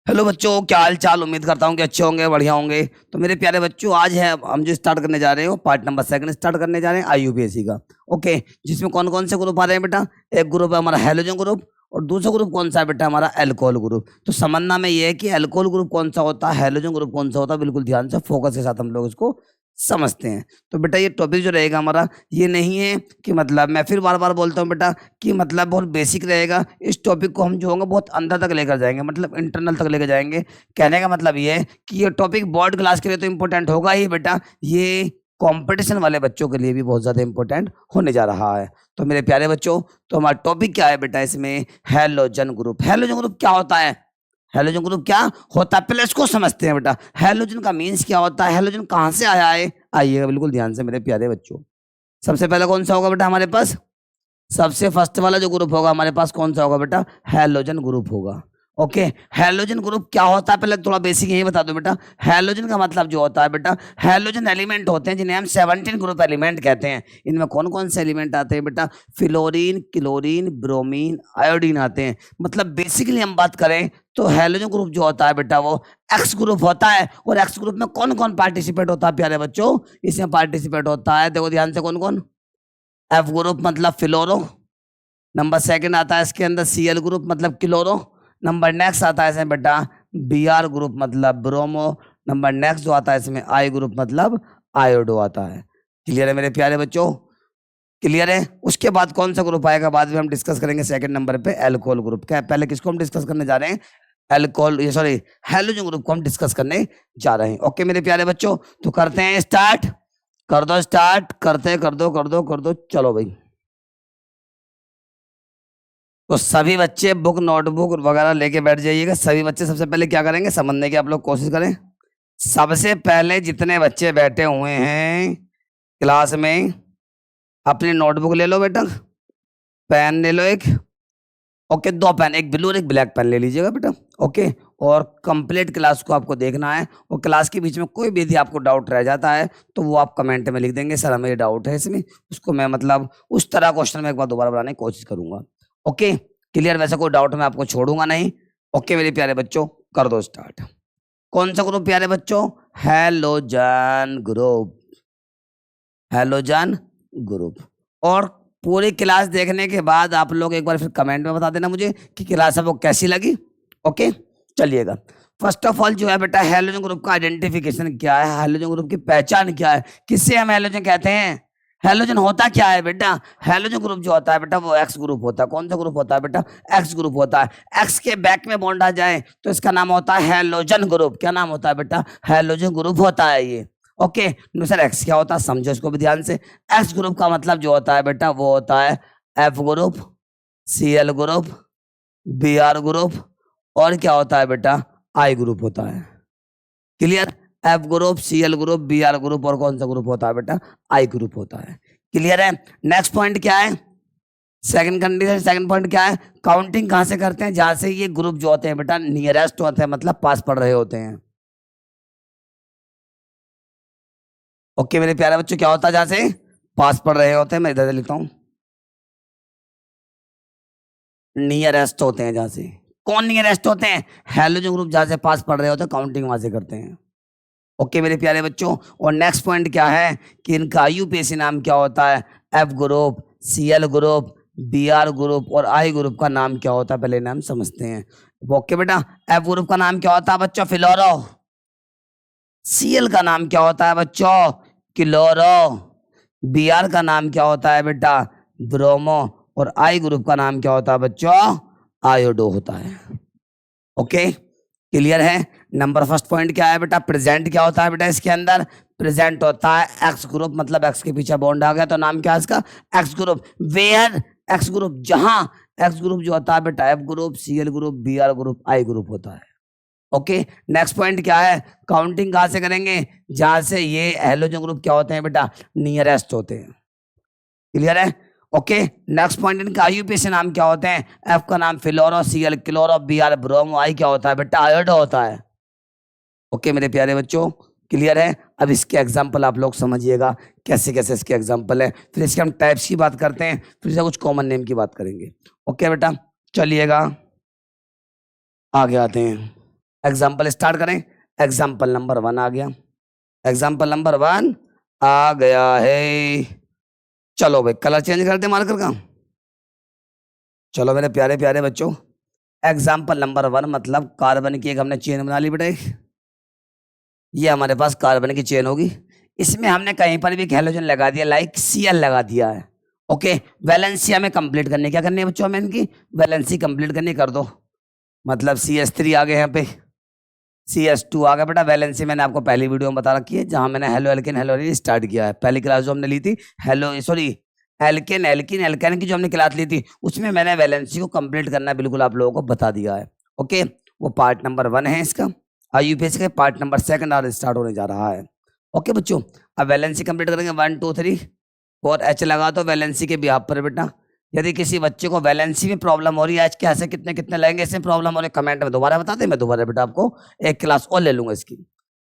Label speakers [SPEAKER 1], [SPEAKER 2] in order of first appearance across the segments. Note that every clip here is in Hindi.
[SPEAKER 1] हेलो बच्चों, क्या हाल चाल। उम्मीद करता हूँ कि अच्छे होंगे, बढ़िया होंगे। तो मेरे प्यारे बच्चों, आज है हम जो स्टार्ट करने जा रहे हो पार्ट नंबर 2 स्टार्ट करने जा रहे हैं IUPAC का। ओके, जिसमें कौन कौन से ग्रुप आ रहे हैं बेटा। एक ग्रुप है हमारा हैलोजन ग्रुप, और दूसरा ग्रुप कौन सा है बेटा, हमारा एल्कोहल ग्रुप। तो समझना में ये है कि एल्कोहल ग्रुप कौन सा होता है, हैलोजन ग्रुप कौन सा होता है। बिल्कुल ध्यान से फोकस के साथ हम लोग इसको समझते हैं। तो बेटा ये टॉपिक जो रहेगा हमारा, ये नहीं है कि मतलब, मैं फिर बार बार बोलता हूँ बेटा कि मतलब बहुत बेसिक रहेगा। इस टॉपिक को हम जो होंगे बहुत अंदर तक लेकर जाएंगे, मतलब इंटरनल तक लेकर जाएंगे। कहने का मतलब ये है कि ये टॉपिक बोर्ड क्लास के लिए तो इम्पोर्टेंट होगा ही बेटा, ये कंपटीशन वाले बच्चों के लिए भी बहुत ज्यादा इंपॉर्टेंट होने जा रहा है। तो मेरे प्यारे बच्चों, तो हमारा टॉपिक क्या है बेटा इसमें, हैलोजन ग्रुप। हैलोजन ग्रुप क्या होता है, हैलोजन ग्रुप क्या होता है, पहले इसको समझते हैं बेटा। हैलोजन का मीन्स क्या होता है, हैलोजन कहाँ से आया है, आइएगा बिल्कुल ध्यान से मेरे प्यारे बच्चों। सबसे पहले कौन सा होगा बेटा हमारे पास, सबसे फर्स्ट वाला जो ग्रुप होगा हमारे पास कौन सा होगा बेटा, हैलोजन ग्रुप होगा। ओके, हैलोजन ग्रुप क्या होता है, पहले थोड़ा बेसिक यही बता दो बेटा। हैलोजन का मतलब जो होता है बेटा, हैलोजन एलिमेंट होते हैं जिन्हें हम 17 ग्रुप एलिमेंट कहते हैं। इनमें कौन कौन से एलिमेंट आते हैं बेटा, फ्लोरीन, क्लोरीन, ब्रोमीन, आयोडीन आते हैं। मतलब बेसिकली हम बात करें तो हैलोजन ग्रुप जो होता है बेटा वो एक्स ग्रुप होता है। और एक्स ग्रुप में कौन कौन पार्टिसिपेट होता है प्यारे बच्चों, इसमें पार्टिसिपेट होता है, देखो ध्यान से, कौन कौन। एफ ग्रुप मतलब फ्लोरो। नंबर सेकंड आता है इसके अंदर Cl ग्रुप मतलब क्लोरो। नंबर नेक्स्ट आता है इसमें बेटा Br ग्रुप मतलब ब्रोमो। नंबर नेक्स्ट जो आता है इसमें I ग्रुप मतलब आयोडो आता है। क्लियर है मेरे प्यारे बच्चों, क्लियर है। उसके बाद कौन सा ग्रुप आएगा बाद में हम डिस्कस करेंगे, सेकंड नंबर पे एल्कोहल ग्रुप। क्या पहले किसको हम डिस्कस करने जा रहे हैं, एल्कोहल, ये सॉरी हैलोजन ग्रुप को हम डिस्कस करने जा रहे हैं। ओके मेरे प्यारे बच्चों, तो करते हैं स्टार्ट, कर दो स्टार्ट, करते कर दो चलो भाई। तो सभी बच्चे बुक नोटबुक वगैरह लेके बैठ जाइएगा। सभी बच्चे सबसे पहले क्या करेंगे समझने की आप लोग कोशिश करें। सबसे पहले जितने बच्चे बैठे हुए हैं क्लास में, अपनी नोटबुक ले लो बेटा, पेन ले लो एक। ओके, दो पेन, एक ब्लू और एक ब्लैक पेन ले लीजिएगा बेटा। ओके, और कंप्लीट क्लास को आपको देखना है। और क्लास के बीच में कोई भी यदि आपको डाउट रह जाता है तो वो आप कमेंट में लिख देंगे, सर हमें ये डाउट है इसमें, उसको मैं मतलब उस तरह क्वेश्चन में एक बार दोबारा बनाने की कोशिश करूंगा। ओके क्लियर, वैसे कोई डाउट मैं आपको छोड़ूंगा नहीं। ओके मेरे प्यारे बच्चों, कर दो स्टार्ट। कौन सा ग्रुप प्यारे बच्चों, हैलोजन ग्रुप, हैलोजन ग्रुप। और पूरी क्लास देखने के बाद आप लोग एक बार फिर कमेंट में बता देना मुझे कि क्लास आपको कैसी लगी। ओके चलिएगा, फर्स्ट ऑफ ऑल जो है बेटा, हैलोजन ग्रुप का आइडेंटिफिकेशन क्या है, हैलोजन ग्रुप की पहचान क्या है, किससे हम हैलोजन कहते हैं। हैलोजन होता क्या है बेटा, हैलोजन ग्रुप जो होता है बेटा वो एक्स ग्रुप होता है। कौन सा ग्रुप होता है बेटा, एक्स ग्रुप होता है। एक्स के बैक में बॉन्ड आ जाए तो इसका नाम होता है हैलोजन ग्रुप। क्या नाम होता है बेटा, हैलोजन ग्रुप होता है ये। ओके सर एक्स क्या होता है, समझो इसको भी ध्यान से। एक्स ग्रुप का मतलब जो होता है बेटा वो होता है F group, Cl group, Br group, और क्या होता है बेटा I ग्रुप होता है। Clear, F group, Cl group, Br group, और कौन सा ग्रुप होता है बेटा, I ग्रुप होता है। क्लियर है। नेक्स्ट पॉइंट क्या है, सेकंड कंडीशन, सेकंड पॉइंट क्या है, काउंटिंग कहां से करते हैं, जहां से ये ग्रुप जो होते हैं बेटा नियरेस्ट होते हैं, मतलब पास पढ़ रहे होते हैं। ओके मेरे प्यारे बच्चों, क्या होता है जहां से पास पढ़ रहे होते हैं, मैं इधर से लिखता हूं, नियरेस्ट होते हैं जहां से। कौन नियरेस्ट होते हैं, हैलोजन ग्रुप जहां से पास पढ़ रहे होते हैं, काउंटिंग वहां से करते हैं। ओके मेरे प्यारे बच्चों, और नेक्स्ट पॉइंट क्या है कि इनका IUPAC नाम क्या होता है, F group, Cl group, Br group और I ग्रुप का नाम क्या होता है, पहले नाम समझते हैं। ओके बेटा, एफ ग्रुप का नाम क्या होता है बच्चों, फ्लोरो। Cl का नाम क्या होता है बच्चों, क्लोरो। Br का नाम क्या होता है बेटा, ब्रोमो। और I ग्रुप का नाम क्या होता है बच्चों, आयोडो होता है। ओके क्लियर है। नंबर फर्स्ट पॉइंट क्या है बेटा, प्रेजेंट क्या होता है बेटा, इसके अंदर प्रेजेंट होता है एक्स ग्रुप, मतलब एक्स के पीछे बॉन्ड आ गया तो नाम क्या है इसका, X group. Where X group, जहां एक्स ग्रुप जो होता है बेटा F group, Cl group, Br group, I group होता है। ओके नेक्स्ट पॉइंट क्या है, काउंटिंग कहां से करेंगे, जहां से ये हैलोजन ग्रुप क्या होते हैं बेटा, नियरेस्ट होते हैं। क्लियर है। ओके नेक्स्ट पॉइंट, इनका IUPAC नाम क्या होते हैं, एफ का नाम फ्लोरो, Cl chloro, Br bromo, I क्या होता है बेटा, आयोडो होता है। ओके मेरे प्यारे बच्चों, क्लियर है। अब इसके एग्जाम्पल आप लोग समझिएगा कैसे कैसे इसके एग्जाम्पल है, फिर इसके हम टाइप्स की बात करते हैं, फिर से कुछ कॉमन नेम की बात करेंगे। ओके बेटा चलिएगा आगे आते हैं। एग्जाम्पल स्टार्ट करें। एग्जाम्पल नंबर 1 आ गया, एग्जाम्पल नंबर 1 आ गया है। चलो भाई कलर चेंज कर दे मार्कर का। चलो मेरे प्यारे प्यारे बच्चों, एग्जाम्पल नंबर 1 मतलब कार्बन की एक हमने चेन बना ली बेटा। ये हमारे पास कार्बन की चेन होगी, इसमें हमने कहीं पर भी हैलोजन लगा दिया, लाइक Cl लगा दिया है। ओके, वैलेंसी हमें कंप्लीट करनी, क्या करनी है बच्चों, हमें इनकी वैलेंसी कंप्लीट करनी, कर दो। मतलब CH3 आ गए, यहाँ पे CH2 आ गया बेटा। वैलेंसी मैंने आपको पहली वीडियो में बता रखी है, जहां मैंने halo alkane halo alkane start किया है। पहली क्लास जो हमने ली थी halo sorry alkane alkene alkane की जो हमने क्लास ली थी, उसमें मैंने वैलेंसी को कंप्लीट करना बिल्कुल आप लोगों को बता दिया है। ओके, वो पार्ट नंबर 1 है इसका। IUPAC का पार्ट नंबर 2 आज स्टार्ट होने जा रहा है। ओके बच्चों, अब वैलेंसी कंप्लीट करेंगे 1 2 3 4 H लगा दो वैलेंसी के बिहाफ पर बेटा। यदि किसी बच्चे को वैलेंसी में प्रॉब्लम हो रही है, आज कैसे कितने कितने लेंगे इसमें प्रॉब्लम हो रही है, कमेंट में दोबारा बता दे, मैं दोबारा बेटा आपको एक क्लास और ले लूंगा इसकी।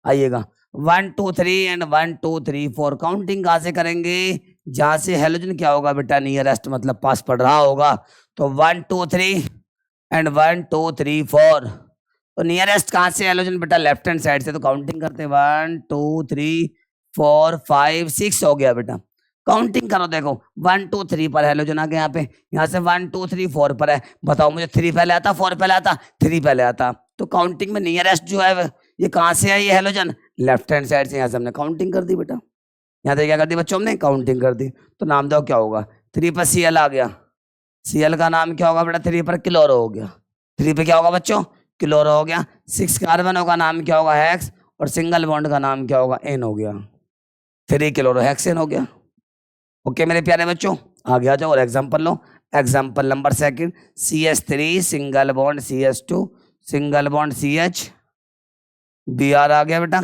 [SPEAKER 1] आइएगा 1 2 3 एंड 1 2 3 4 काउंटिंग कहाँ से करेंगे, जहां से हेलोजन क्या होगा बेटा, नियरेस्ट मतलब पास पड़ रहा होगा। तो 1 2 3 एंड 1 2 3 4, तो नियरेस्ट कहाँ से हेलोजन बेटा, लेफ्ट हैंड साइड से। तो काउंटिंग करते 1 2 3 4 5 6 हो गया बेटा। काउंटिंग करो, देखो 1 2 3 पर हेलोजन आ गया, यहाँ पे यहाँ से 1 2 3 4 पर है। बताओ मुझे 3 पहले आता 4 पहले आता, 3 पहले आता। तो काउंटिंग में नियरेस्ट जो है ये कहाँ से है, ये हेलोजन लेफ्ट हैंड साइड से। यहाँ से हमने काउंटिंग कर दी बेटा, यहाँ से क्या कर दी बच्चों, हमने काउंटिंग कर दी। तो नाम दो क्या होगा, 3 पर Cl आ गया, Cl का नाम क्या होगा बेटा, 3 पर क्लोरो हो गया। 3 पे क्या होगा बच्चों, क्लोरो हो गया। 6 कार्बनों का नाम क्या होगा, हेक्स, और सिंगल बॉन्ड का नाम क्या होगा, एन हो गया। 3 क्लोरो हेक्सेन हो गया। ओके मेरे प्यारे बच्चों, आगे आ जाओ और एग्जांपल लो। Example number 2 CH3 single bond CH2 single bond CH, Br आ गया बेटा।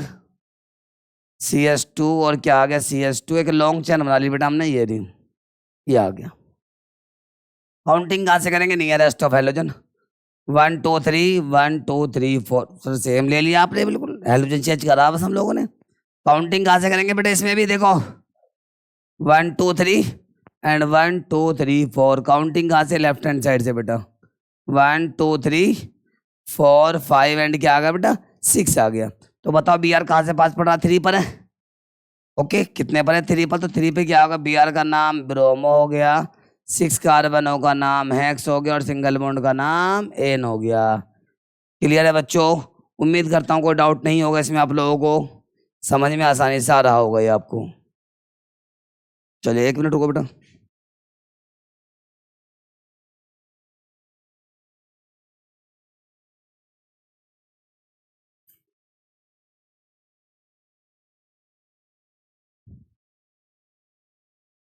[SPEAKER 1] CH2 और क्या आ गया, CH2 एक लॉन्ग चेन बना ली बेटा हमने, ये आ गया। काउंटिंग कहाँ से करेंगे, nearest of halogen. 1 2 3 1 2 3 4, sir same ले लिया आपने, बिल्कुल हेलोजन चेंज करा बस हम लोगों ने। काउंटिंग कहाँ से करेंगे बेटा, इसमें भी देखो 1 2 3 एंड 1 2 3 4, काउंटिंग कहाँ से, लेफ्ट हैंड साइड से बेटा। 1 2 3 4 5 एंड क्या आ गया बेटा, 6 आ गया। तो बताओ Br कहाँ से पास पड़ रहा, 3 पर है। ओके, कितने पर है, 3 पर। तो 3 पे क्या होगा, Br का नाम ब्रोमो हो गया, 6 कार्बनों का नाम हेक्स हो गया, और सिंगल बॉन्ड का नाम एन हो गया। क्लियर है बच्चों, उम्मीद करता हूँ कोई डाउट नहीं होगा इसमें, आप लोगों को समझ में आसानी से आ रहा होगा ये आपको। चलिए 1 मिनट रुको बेटा।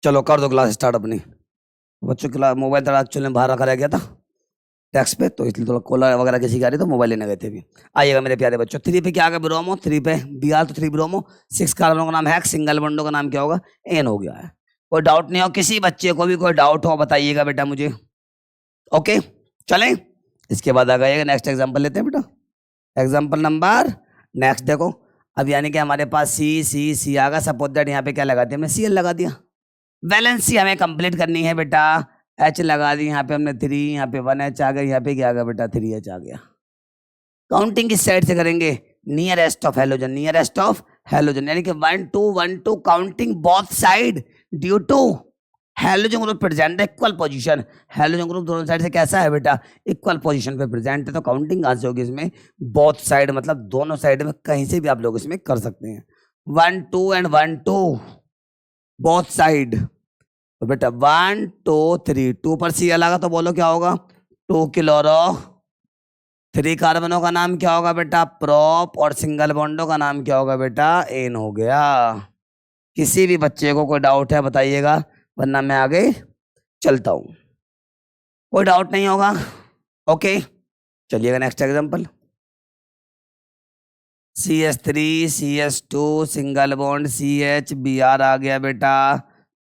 [SPEAKER 1] चलो कर दो क्लास स्टार्ट अपनी। बच्चों क्लास मोबाइल थोड़ा एक्चुअली बाहर रखा रह गया था डेस्क पे, तो इसलिए थोड़ा कॉलर वगैरह किसी का आ रही, तो मोबाइल लेने गए थे अभी। आइएगा मेरे प्यारे बच्चों, 3 पे क्या आ गया, ब्रोमो। 3 पे Br, तो 3 ब्रोमो। 6 कार्बनों का नाम है, सिंगल बॉन्डों का नाम क्या होगा, एन हो गया है। कोई डाउट नहीं हो, किसी बच्चे को भी कोई डाउट हो बताइएगा बेटा मुझे। ओके चलें, इसके बाद आ गया नेक्स्ट एग्जाम्पल लेते हैं बेटा। एग्जाम्पल नंबर नेक्स्ट देखो, अब यानी कि हमारे पास सी आ गया। सपोज दैट यहाँ पे क्या लगा दिया, हमने Cl लगा दिया। वैलेंसी हमें कंप्लीट करनी है बेटा, H लगा दी, यहाँ पे हमने 3, यहाँ पे 1H आ गया, यहाँ पे क्या आ गया बेटा, 3H आ गया। काउंटिंग किस साइड से करेंगे, nearest of halogen, nearest of halogen, यानी कि 1 2 1 2, counting both side due to halogen group present equal position. Halogen group दोनों साइड से कैसा है बेटा, इक्वल पोजीशन पे प्रेजेंट है। तो काउंटिंग कहाँ से होगी इसमें, बोथ साइड मतलब दोनों साइड में कहीं से भी आप लोग इसमें कर सकते हैं। 1 2 एंड 1 2 बोथ साइड। तो बेटा 1 2 3, 2 पर Cl लगा तो बोलो क्या होगा, 2 क्लोरो। 3 कार्बनों का नाम क्या होगा बेटा, प्रोप, और सिंगल बॉन्डों का नाम क्या होगा बेटा, एन हो गया। किसी भी बच्चे को कोई डाउट है बताइएगा, वरना मैं आगे चलता हूं। कोई डाउट नहीं होगा, ओके चलिएगा next example. CH3 CH2 single bond CH, Br आ गया बेटा,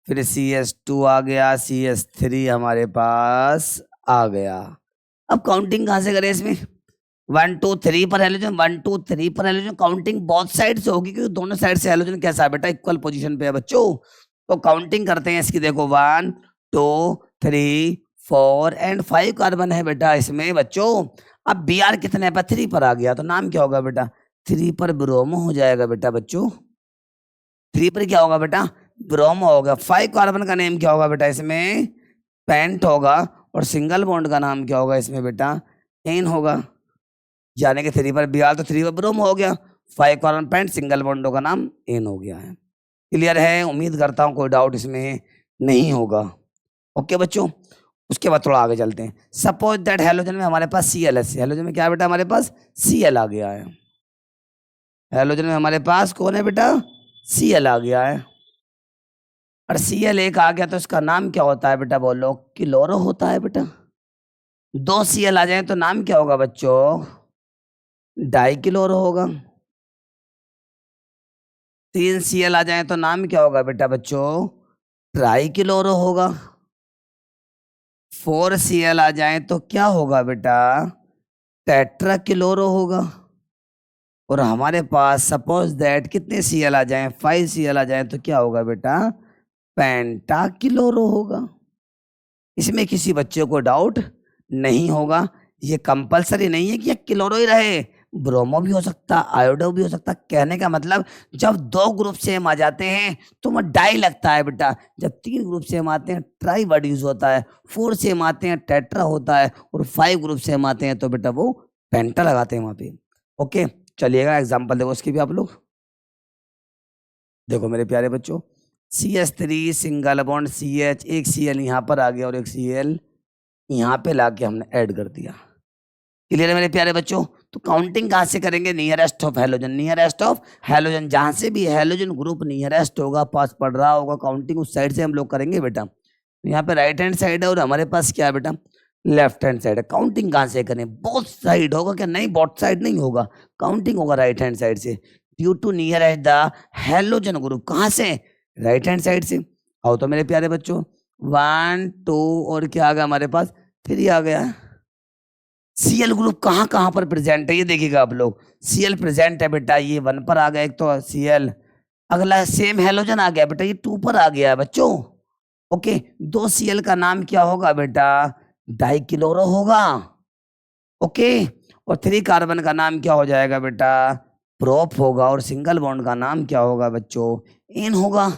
[SPEAKER 1] फिर CH2 आ गया, CH3 हमारे पास आ गया। अब काउंटिंग कहाँ से करें इसमें, 1 2 3 पर हेलोजन, 1 2 3 पर हेलोजन। काउंटिंग बोथ साइड से होगी, क्योंकि दोनों साइड से हेलोजन कैसा है बेटा, इक्वल पोजीशन पे है बच्चों। तो काउंटिंग करते हैं इसकी, देखो 1 2 3 4 एंड 5 कार्बन है बेटा इसमें बच्चों। अब बी आर कितने पर 3 पर आ गया, तो नाम क्या होगा बेटा, 3 पर ब्रोमो हो जाएगा बेटा बच्चों। 3 पर क्या होगा बेटा, ब्रोमो होगा। 5 कार्बन का नेम क्या होगा बेटा इसमें, पेंट होगा। और सिंगल बॉन्ड का नाम क्या होगा इसमें बेटा, एन होगा। यानी कि 3 पर बी आर तो 3 पर ब्रोमो हो गया, 5 कार्बन पेंट, सिंगल बॉन्डों का नाम एन हो गया है। क्लियर है, उम्मीद करता हूँ कोई डाउट इसमें नहीं होगा। ओके बच्चों, उसके बाद थोड़ा आगे चलते हैं। सपोज दैट हेलोजन में हमारे पास सी एल है, हेलोजन में क्या है बेटा, हमारे पास सी एल आ गया है। हेलोजन में हमारे पास कौन है बेटा, सी एल आ गया है। और सी एल एक आ गया तो इसका नाम क्या होता है बेटा, बोलो, क्लोरो होता है बेटा। 2 सी एल आ जाए तो नाम क्या होगा बच्चों, डाई क्लोरो होगा। 3 सी एल आ जाए तो नाम क्या होगा बेटा बच्चों, ट्राई क्लोरो होगा। 4 सी एल आ जाए तो क्या होगा बेटा, टेट्रा क्लोरो होगा। और हमारे पास सपोज दैट कितने सी एल आ जाए, 5 सी एल आ जाए तो क्या होगा बेटा, पेंटा क्लोरो होगा। इसमें किसी बच्चे को डाउट नहीं होगा। ये कंपलसरी नहीं है कि ये क्लोरो ही रहे, ब्रोमो भी हो सकता, आयोडो भी हो सकता। कहने का मतलब जब 2 ग्रुप सेम आ जाते हैं तो वो डाई लगता है बेटा। जब 3 ग्रुप सेम आते हैं ट्राई वर्ड यूज होता है, 4 सेम आते हैं टेट्रा होता है, और 5 ग्रुप सेम आते हैं तो बेटा वो पेंटा लगाते हैं वहां पे। ओके, चलिएगा एग्जाम्पल देखो उसकी भी आप लोग। देखो मेरे प्यारे बच्चों, CH3 सिंगल बॉन्ड CH, एक Cl यहाँ पर आ गया और एक Cl यहाँ पे लाके हमने ऐड कर दिया। क्लियर है मेरे प्यारे बच्चों। तो काउंटिंग कहाँ से करेंगे, nearest of halogen, nearest of halogen, जहां से भी हेलोजन ग्रुप नियरेस्ट होगा, पास पड़ रहा होगा, काउंटिंग उस साइड से हम लोग करेंगे बेटा। यहाँ पे राइट हैंड साइड है और हमारे पास क्या है बेटा, लेफ्ट हैंड साइड है। काउंटिंग कहाँ से करें, बोथ साइड होगा क्या, नहीं बोथ साइड नहीं होगा, काउंटिंग होगा राइट हैंड साइड से। Due to nearest the halogen group, कहाँ से, राइट हैंड साइड से। आओ तो मेरे प्यारे बच्चों, 1 2 और क्या आ गया हमारे पास, 3 आ गया। सीएल ग्रुप कहाँ कहाँ पर प्रेजेंट है ये देखिएगा आप लोग। सीएल प्रेजेंट है बेटा, ये 1 पर आ गया एक तो सीएल। अगला सेम हेलोजन आ गया बेटा, ये 2 पर आ गया बच्चों। ओके, 2 सीएल का नाम क्या होगा बेटा, डाइक्लोरो होगा। ओके, और 3 कार्बन का नाम क्या हो जाएगा बेटा, प्रोप होगा। और सिंगल बॉन्ड का नाम क्या होगा बच्चों, एन होगा।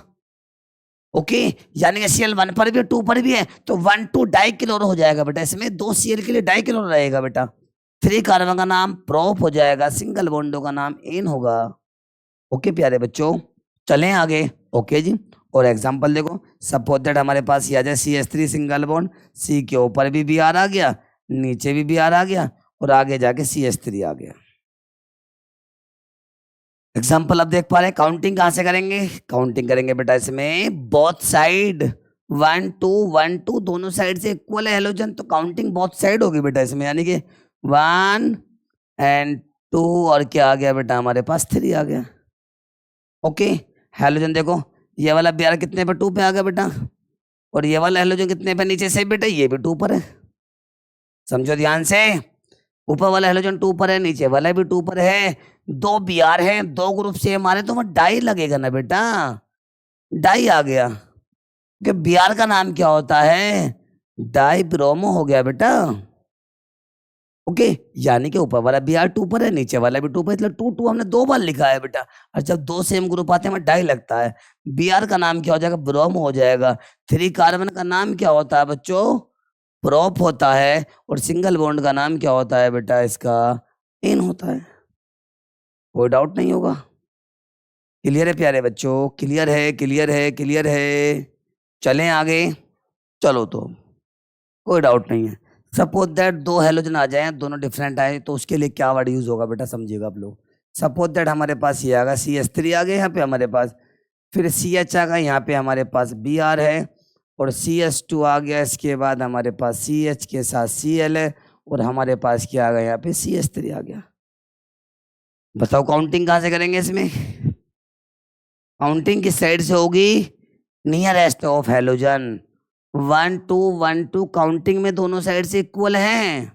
[SPEAKER 1] ओके, यानी कि सीएल 1 पर भी है 2 पर भी है, तो 1 2 डाइक्लोरो हो जाएगा बेटा। इसमें 2 सीएल के लिए डाइक्लोरो रहेगा बेटा। 3 कार्बन का नाम प्रोप हो जाएगा, सिंगल बॉन्डो का नाम एन होगा। ओके प्यारे बच्चों, चलें आगे। ओके जी, और एग्जांपल देखो, सपोज दैट हमारे पास ये आ जाए CH3 सिंगल बॉन्ड, सी के ऊपर भी बी आर आ गया, नीचे भी बी आर आ गया, और आगे जाके CH3 आ गया। एग्जाम्पल अब देख पा रहे हैं। काउंटिंग कहां से करेंगे, काउंटिंग करेंगे बेटा इसमें बोथ साइड, 1 2 1 2 दोनों साइड से इक्वल है हेलोजन, तो काउंटिंग बोथ साइड होगी बेटा इसमें। यानी कि 1 एंड 2 और क्या आ गया बेटा, हमारे पास 3 आ गया। ओके, हेलोजन देखो, ये वाला बी कितने पे, 2 पे आ गया बेटा, और ये वाला हेलोजन कितने पे, नीचे से बेटा ये भी 2 पर है। समझो ध्यान से, ऊपर वाला हेलोजन 2 पर है, नीचे वाला भी 2 पर है। 2 बी आर है, 2 ग्रुप सेम आ रहे, तो वह डाई लगेगा ना बेटा, डाई आ गया। कि बी आर का नाम क्या होता है, डाई ब्रोमो हो गया बेटा। ओके, यानी कि ऊपर वाला बी आर 2 पर है, नीचे वाला भी 2 पर, मतलब 2 2 हमने 2 बार लिखा है बेटा। और जब 2 सेम ग्रुप आते हैं डाई लगता है। बी आर का नाम क्या हो जाएगा, ब्रोमो हो जाएगा। 3 कार्बन का नाम क्या होता है बच्चों, प्रोप होता है। और सिंगल बॉन्ड का नाम क्या होता है बेटा, इसका एन होता है। कोई डाउट नहीं होगा। क्लियर है प्यारे बच्चों, क्लियर है, क्लियर है, क्लियर है। चलें आगे, चलो तो कोई डाउट नहीं है। सपोज दैट 2 हेलोजन आ जाए, दोनों डिफरेंट आए, तो उसके लिए क्या वर्ड यूज होगा बेटा, समझिएगा आप लोग। सपोज दैट हमारे पास ये आएगा CH3 आ गया यहाँ पे हमारे पास, फिर CH आ गया यहाँ पे हमारे पास Br है, और CH2 आ गया, इसके बाद हमारे पास CH के साथ Cl है, और हमारे पास क्या आ गया यहाँ पे CH3 आ गया। बताओ काउंटिंग कहाँ से करेंगे इसमें, काउंटिंग किस साइड से होगी, नियरेस्ट ऑफ हेलोजन। 1 2 1 2 काउंटिंग में दोनों साइड से इक्वल हैं।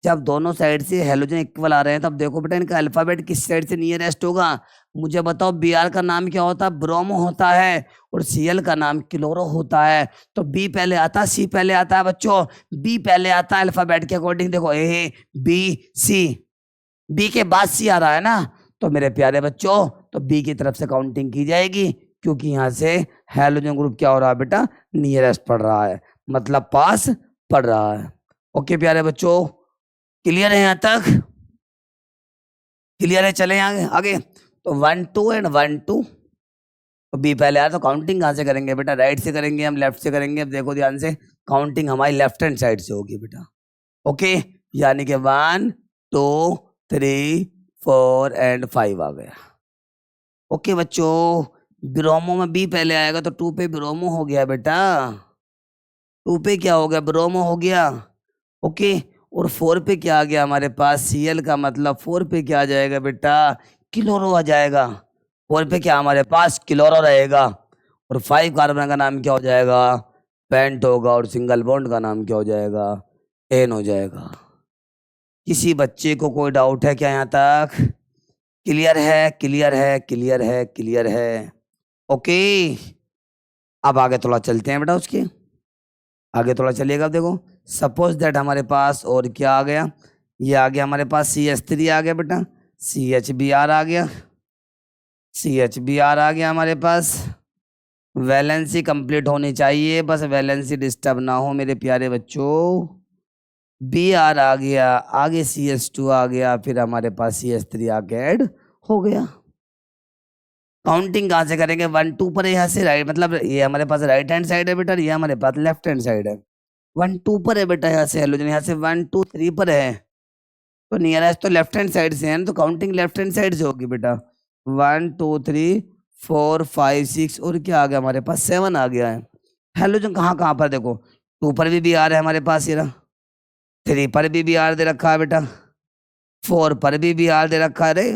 [SPEAKER 1] जब दोनों साइड से हेलोजन इक्वल आ रहे हैं तब देखो बेटा इनका अल्फाबेट किस साइड से नियरेस्ट होगा। मुझे बताओ Br का नाम क्या होता है? ब्रोमो होता है। और Cl का नाम क्लोरो होता है। तो B पहले आता है, C पहले आता है बच्चों। B पहले आता है अल्फाबेट के अकॉर्डिंग। देखो A B C, B के बाद C आ रहा है ना, तो मेरे प्यारे बच्चों तो B की तरफ से काउंटिंग की जाएगी, क्योंकि यहाँ से हेलोजन ग्रुप क्या हो रहा है बेटा? नियरेस्ट पड़ रहा है, मतलब पास पड़ रहा है। ओके प्यारे बच्चों, क्लियर है यहाँ तक? क्लियर है? चले आगे आगे। तो 1 2 एंड 1 2, तो बी पहले आया तो काउंटिंग कहाँ से करेंगे बेटा? राइट से करेंगे हम, लेफ्ट से करेंगे? अब देखो ध्यान से, काउंटिंग हमारी लेफ्ट हैंड साइड से होगी बेटा। ओके, यानी कि 1 2 3 4 एंड 5 आ गया। ओके बच्चों, ब्रोमो में बी पहले आएगा तो 2 पे ब्रोमो हो गया बेटा। 2 पे क्या हो गया? ब्रोमो हो गया। ओके, और 4 पे क्या आ गया हमारे पास? Cl का मतलब 4 पे क्या आ जाएगा बेटा? क्लोरो आ जाएगा। 4 पे क्या हमारे पास? क्लोरो रहेगा। और 5 कार्बन का नाम क्या हो जाएगा? पेंट होगा। और सिंगल बॉन्ड का नाम क्या हो जाएगा? एन हो जाएगा। किसी बच्चे को कोई डाउट है क्या यहाँ तक? क्लियर है? क्लियर है? क्लियर है? क्लियर है? ओके, अब आगे थोड़ा चलते हैं बेटा। उसके आगे थोड़ा चलिएगा। देखो, सपोज दैट हमारे पास और क्या आ गया? ये आ गया हमारे पास CH3 आ गया बेटा, CHBr आ गया, CHBr आ गया हमारे पास। वैलेंसी कंप्लीट होनी चाहिए, बस वैलेंसी डिस्टर्ब ना हो मेरे प्यारे बच्चों। Br आ गया, आगे CH2 आ गया, फिर हमारे पास CH3 आके ऐड हो गया। काउंटिंग कहाँ से करेंगे? 1 2 पर, यहाँ से राइट, मतलब ये हमारे पास राइट हैंड साइड है बेटा, ये हमारे पास लेफ्ट हैंड साइड है। 1 2 पर है बेटा, यहाँ से हेलोजन, यहाँ से 1 2 3 पर है, तो नियरेस्ट तो लेफ्ट हैंड साइड से है ना, तो काउंटिंग लेफ्ट हैंड साइड से होगी बेटा। 1 2 3 4 5 6 और क्या आ गया हमारे पास? 7 आ गया है। हेलोजन कहाँ कहाँ पर? देखो 2 पर भी Br है हमारे पास, ये रहा। 3 पर भी Br दे रखा है बेटा, 4 पर भी Br दे रखा है रे,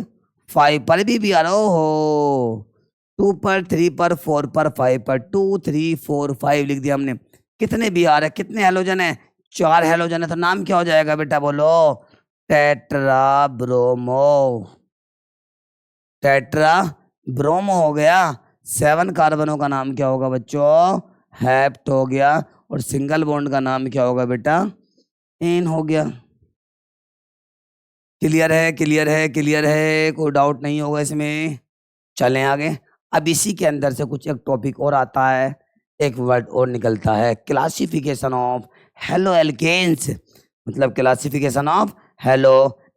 [SPEAKER 1] 5 पर भी Br। ओहो, 2 पर 3 पर 4 पर 5 पर 2 3 4 5 लिख दिया हमने। कितने Br है? कितने हेलोजन है? 4 हेलोजन है, तो नाम क्या हो जाएगा बेटा? बोलो, टेट्रा ब्रोमो। टेट्रा ब्रोमो हो गया। 7 कार्बनों का नाम क्या होगा बच्चों? हेप्ट हो गया। और सिंगल बॉन्ड का नाम क्या होगा बेटा? एन हो गया। क्लियर है? क्लियर है? क्लियर है? कोई डाउट नहीं होगा इसमें? चलें आगे। अब इसी के अंदर से कुछ एक टॉपिक और आता है, एक वर्ड और निकलता है, क्लासिफिकेशन ऑफ हेलो एल्केन्स, मतलब क्लासिफिकेशन ऑफ हेलो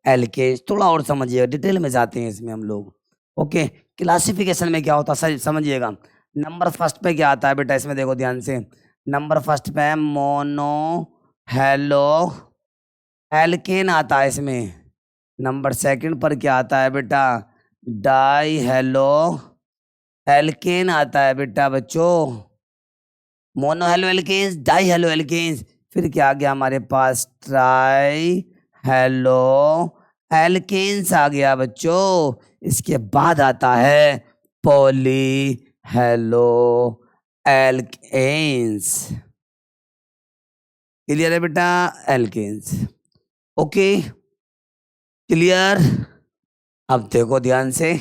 [SPEAKER 1] एल्केन्स। थोड़ा और समझिएगा, डिटेल में जाते हैं इसमें हम लोग। ओके, क्लासिफिकेशन में क्या होता है समझिएगा। नंबर फर्स्ट पे क्या आता है बेटा? इसमें देखो ध्यान से, नंबर फर्स्ट पे मोनो हेलो एल्केन आता है इसमें। नंबर सेकंड पर क्या आता है बेटा? डाई हेलो एल्केन आता है बेटा बच्चों। Mono halo alkanes, di halo alkanes, फिर क्या आ गया हमारे पास? ट्राई हेलो एल्केन्स आ गया बच्चों। इसके बाद आता है पॉली हेलो एल्केन्स। क्लियर है बेटा? एल्केन्स। Okay, clear? अब देखो ध्यान से,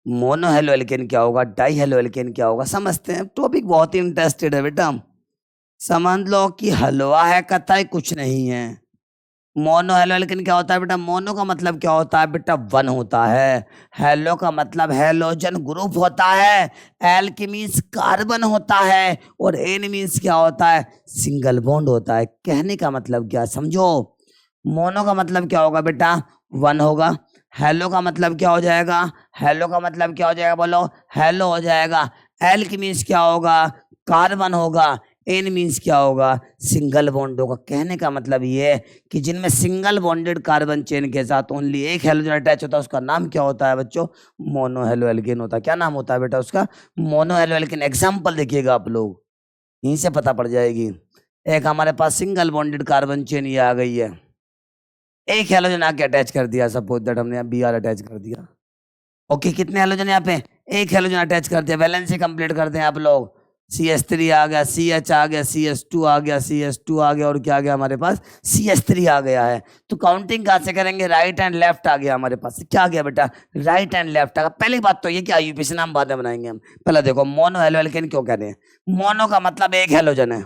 [SPEAKER 1] मोनो हेलो एल्केन क्या होगा, डाई हेलो एल्केन क्या होगा, समझते हैं। टॉपिक बहुत ही इंटरेस्टेड है बेटा। समझ लो कि हलवा है, कतई कुछ नहीं है। मोनो हेलो एल्केन क्या होता है बेटा? मोनो का मतलब क्या होता है बेटा? 1 होता है। हेलो का मतलब हेलोजन ग्रुप होता है। एल की मीन्स कार्बन होता है। और एन मीन्स क्या होता है? सिंगल बॉन्ड होता है। कहने का मतलब क्या, समझो। मोनो का मतलब क्या होगा बेटा? 1 होगा। हेलो का मतलब क्या हो जाएगा? हेलो का मतलब क्या हो जाएगा? बोलो, हेलो हो जाएगा। एल की मीन्स क्या होगा? कार्बन होगा। एन मीन्स क्या होगा? सिंगल बॉन्ड होगा। कहने का मतलब ये है कि जिनमें सिंगल बॉन्डेड कार्बन चेन के साथ ओनली एक हेलोजन अटैच होता है, उसका नाम क्या होता है बच्चों? मोनो हेलो एल्केन होता है। क्या नाम होता है बेटा उसका? Mono halo alkene. एग्जाम्पल देखिएगा आप लोग, यहीं से पता पड़ जाएगी। एक हमारे पास सिंगल बॉन्डेड कार्बन चेन ये आ गई है, एक हेलोजन आके अटैच कर दिया, सपोज दैट हमने यहाँ Br अटैच कर दिया। ओके, कितने हेलोजन यहाँ पे? एक हेलोजन अटैच कर दिया। वैलेंसी कंप्लीट करते हैं आप लोग। CH3 आ गया, CH आ गया, CH2 आ गया, CH2 आ गया, और क्या आ गया हमारे पास, CH3 आ गया है। तो काउंटिंग कहाँ से करेंगे, राइट एंड लेफ्ट आ गया हमारे पास, क्या आ गया बेटा, राइट एंड लेफ्ट आ गया। पहली बात तो ये कि आईयूपीएसी नाम बाद में बनाएंगे हम, पहले देखो मोनो हेलो एल्केन क्यों कह रहे हैं। मोनो का मतलब एक हेलोजन है,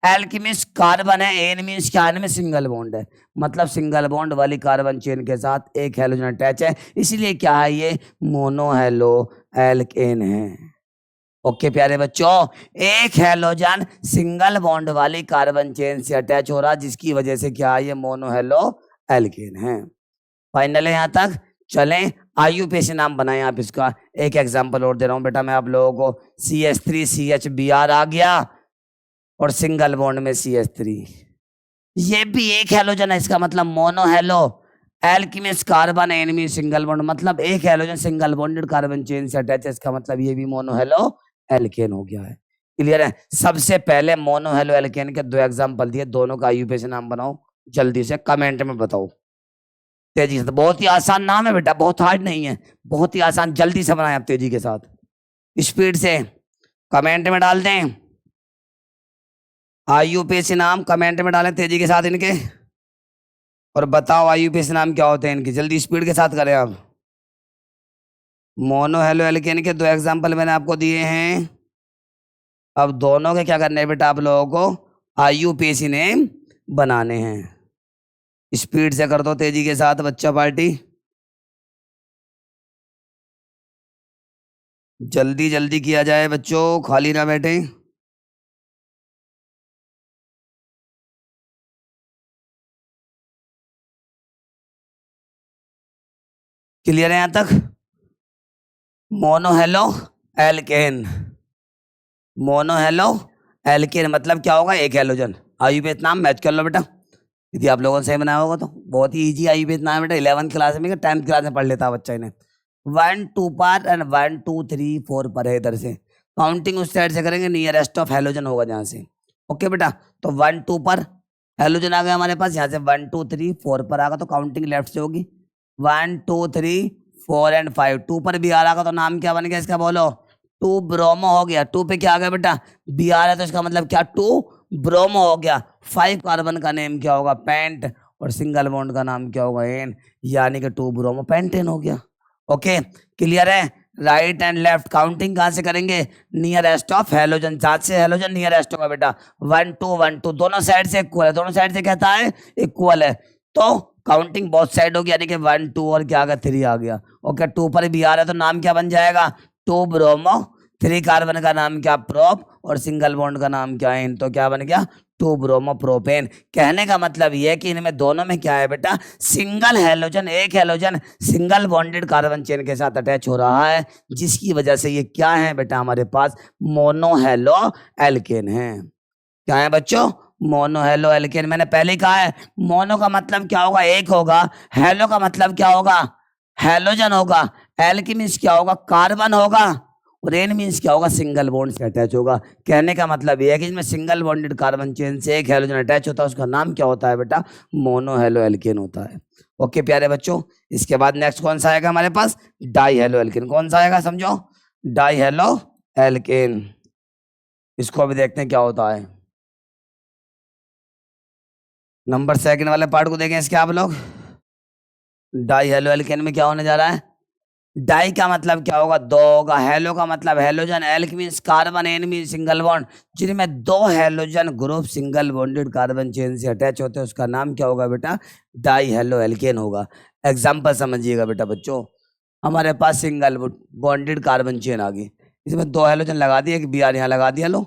[SPEAKER 1] एल्की मीन्स कार्बन है, एन मीन्स क्या है, सिंगल बॉन्ड है, मतलब सिंगल बॉन्ड वाली कार्बन चेन के साथ एक हेलोजन अटैच है, इसलिए क्या है ये मोनो हेलो एल्केन है। ओके प्यारे बच्चों, एक हेलोजन सिंगल बॉन्ड वाली कार्बन चेन से अटैच हो रहा, जिसकी वजह से क्या है ये मोनो हेलो एल्केन है। फाइनल है यहाँ तक, चलें आईयूपीएसी नाम बनाएं आप इसका। एक एग्जांपल और दे रहा हूं बेटा मैं आप लोगों को, CH3CHBr आ गया और सिंगल बॉन्ड में CH3, ये भी एक हेलोजन है, इसका मतलब mono halo, alkane carbon, N means single bond, मतलब एक halogen single bonded carbon chain से अटैच है, इसका मतलब ये भी मोनो हेलो एल्केन हो गया है। क्लियर है। सबसे पहले मोनो हेलो एल्केन के दो एग्जांपल दिए, दोनों का आईयूपीएसी नाम बनाओ, जल्दी से कमेंट में बताओ तेजी से। तो बहुत ही आसान नाम है बेटा, बहुत हार्ड नहीं है, बहुत ही आसान, जल्दी से बनाए आप तेजी के साथ, स्पीड से कमेंट में डाल दें। आईयूपीएसी नाम कमेंट में डालें तेजी के साथ इनके, और बताओ आईयूपीएसी नाम क्या होते हैं इनके, जल्दी स्पीड के साथ करें आप। मोनो हेलो एल्केन के दो एग्जांपल मैंने आपको दिए हैं, अब दोनों के क्या करने हैं बेटा आप लोगों को आईयूपीएसी नेम बनाने हैं। स्पीड से कर दो तेजी के साथ बच्चा पार्टी, जल्दी जल्दी किया जाए बच्चों, खाली ना बैठे। क्लियर है यहां तक। Mono halo alkene, mono halo alkene मतलब क्या होगा, एक हेलोजन। आईयूपीएसी नाम मैच कर लो बेटा, यदि आप लोगों ने सही बनाया होगा तो। बहुत ही इजी आईयूपीएसी नाम है बेटा, 11th क्लास में 10th क्लास में पढ़ लेता बच्चा इन्हें। 1 2 पर एंड 1 2 3 4 पर है, इधर से काउंटिंग उस साइड से करेंगे, नियरेस्ट ऑफ हेलोजन होगा जहाँ से। ओके बेटा, तो 1 2 पर हेलोजन आ गया हमारे पास, यहाँ से 1 2 3 4 पर आगा तो काउंटिंग लेफ्ट से होगी, 1 2 3 4 एंड 5। 2 पर बी आ रहा तो नाम क्या बन गया इसका, बोलो 2 ब्रोमो हो गया। 2 पे क्या आ गया बेटा, बी आ रहा है तो इसका मतलब क्या, 2 ब्रोमो हो गया। 5 कार्बन का नेम क्या होगा, पेंट, और सिंगल बॉन्ड का नाम क्या होगा, एन, यानी कि 2 ब्रोमो पेंटेन हो गया। ओके क्लियर है। राइट एंड लेफ्ट काउंटिंग कहाँ से करेंगे, नियरेस्ट ऑफ हेलोजन, साथ से हेलोजन नियरेस्ट होगा बेटा। 1 2 1 2 दोनों साइड से इक्वल है, दोनों साइड से कहता है इक्वल है, तो काउंटिंग बहुत साइड होगी, यानी कि 1 2 और क्या आ गया 3 आ गया। ओके 2 पर भी आ रहा है तो नाम क्या बन जाएगा, 2 ब्रोमो, 3 कार्बन का नाम क्या प्रोप, और सिंगल बॉन्ड का नाम क्या है, तो क्या बन गया 2 ब्रोमो प्रोपेन। कहने का मतलब यह है कि इनमें दोनों में क्या है बेटा, सिंगल हेलोजन, एक halogen single bonded carbon chain के साथ अटैच हो रहा है, जिसकी वजह से ये क्या है बेटा हमारे पास मोनो हेलो एल्केन है। क्या है बच्चों, मोनो हेलो एल्केन। मैंने पहले ही कहा है मोनो का मतलब क्या होगा, एक होगा, हेलो का मतलब क्या होगा, हेलोजन होगा, एल्केन मीन्स क्या होगा, कार्बन होगा, और एन मीन्स क्या होगा, सिंगल बॉन्ड से अटैच होगा। कहने का मतलब यह है कि इसमें सिंगल बॉन्डेड कार्बन चेन से एक हेलोजन अटैच होता है, उसका नाम क्या होता है बेटा, मोनो हेलो एल्केन होता है। ओके प्यारे बच्चों, इसके बाद नेक्स्ट कौन सा आएगा हमारे पास, डाई हेलो एल्केन। कौन सा आएगा समझो, डाई हेलो एल्केन। इसको अभी देखते हैं क्या होता है। नंबर सेकंड वाले पार्ट को देखें इसके आप लोग। डाई हेलो एल्केन में क्या होने जा रहा है, डाई का मतलब क्या होगा, दो होगा, हेलो का मतलब halogen, alk means carbon, N means single bond, जिनमें दो halogen group single bonded carbon chain से अटैच होते हैं, उसका नाम क्या होगा बेटा, डाई हेलो एल्केन होगा। एग्जाम्पल समझिएगा बेटा बच्चों, हमारे पास सिंगल बॉन्डेड कार्बन चेन आ गई, इसमें दो हेलोजन लगा दिया, एक बी आर यहाँ लगा दिया, लो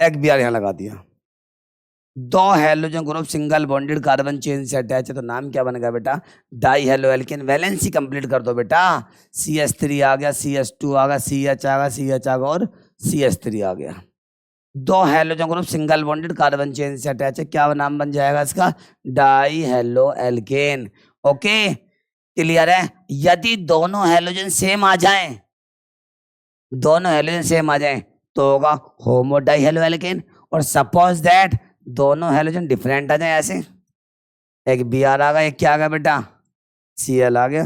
[SPEAKER 1] एक बी आर यहाँ लगा दिया, दो halogen group single bonded carbon chain से अटैच है, तो नाम क्या बनेगा बेटा, di halo alkene. Valency complete कर दो बेटा, CH3 आ गया, CH2 आ गया, CH आ गया, CH आ गया, और CH3 आ गया। दो halogen group single bonded carbon chain से अटैच है, क्या नाम बन जाएगा इसका, die halo alkene. Okay clear है। यदि दोनों हेलोजन सेम आ जाएं, दोनों हेलोजन सेम आ जाएं तो होगा होमो डाई हेलो एल्केन, और सपोज दैट दोनों हेलोजन डिफरेंट आ जाए, ऐसे एक बी आर आ गया, एक क्या आ गया बेटा, Cl आ गया,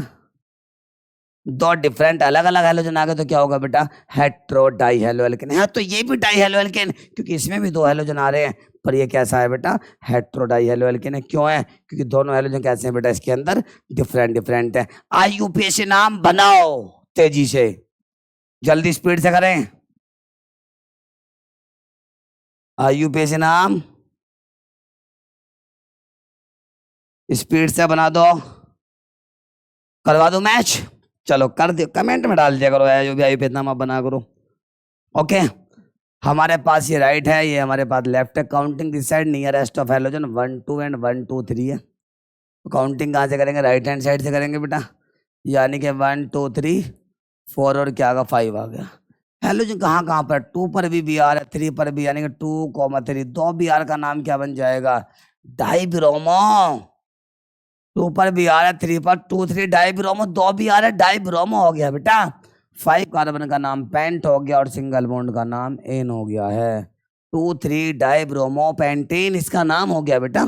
[SPEAKER 1] दो डिफरेंट अलग अलग हेलोजन आ गए तो क्या होगा बेटा, हेट्रो डाई हेलो एल्केन है। तो ये भी डाई हेलो एल्केन, क्योंकि इसमें भी दो हेलोजन आ रहे हैं, पर ये कैसा है बेटा, हेट्रो डाई हेलो एल्केन है। क्यों है, क्योंकि दोनों हेलोजन कैसे हैं बेटा, इसके अंदर डिफरेंट डिफरेंट है। आईयूपीएसी नाम बनाओ तेजी से, जल्दी स्पीड से करें। आईयूपीएसी नाम स्पीड से बना दो, करवा दो मैच। चलो कर दो, कमेंट में डाल दिया करो जो भी आईयूपीएसी नाम आप बना करो। ओके, हमारे पास ये राइट है, ये हमारे पास लेफ्ट है। Counting this side nearest of halogen 1 2 and 1 2 3 है। तो काउंटिंग कहाँ से करेंगे, राइट हैंड साइड से करेंगे बेटा, यानी कि 1 2 3 4 और क्या आ गया, 5 आ गया। हेलोजन कहाँ कहाँ पर, 2 पर भी आर है, 3 पर भी, यानी कि 2,3 दो बी आर का नाम क्या बन जाएगा, डाइब्रोमो। 2 पर बी आर है, 3 पर 2 3 डाइब्रोमो, दो बी आर है, डाइब्रोमो हो गया बेटा। 5 कार्बन का नाम पेंट हो गया और सिंगल बॉन्ड का नाम एन हो गया है। 2 3 डाइब्रोमो पेंटेन इसका नाम हो गया बेटा।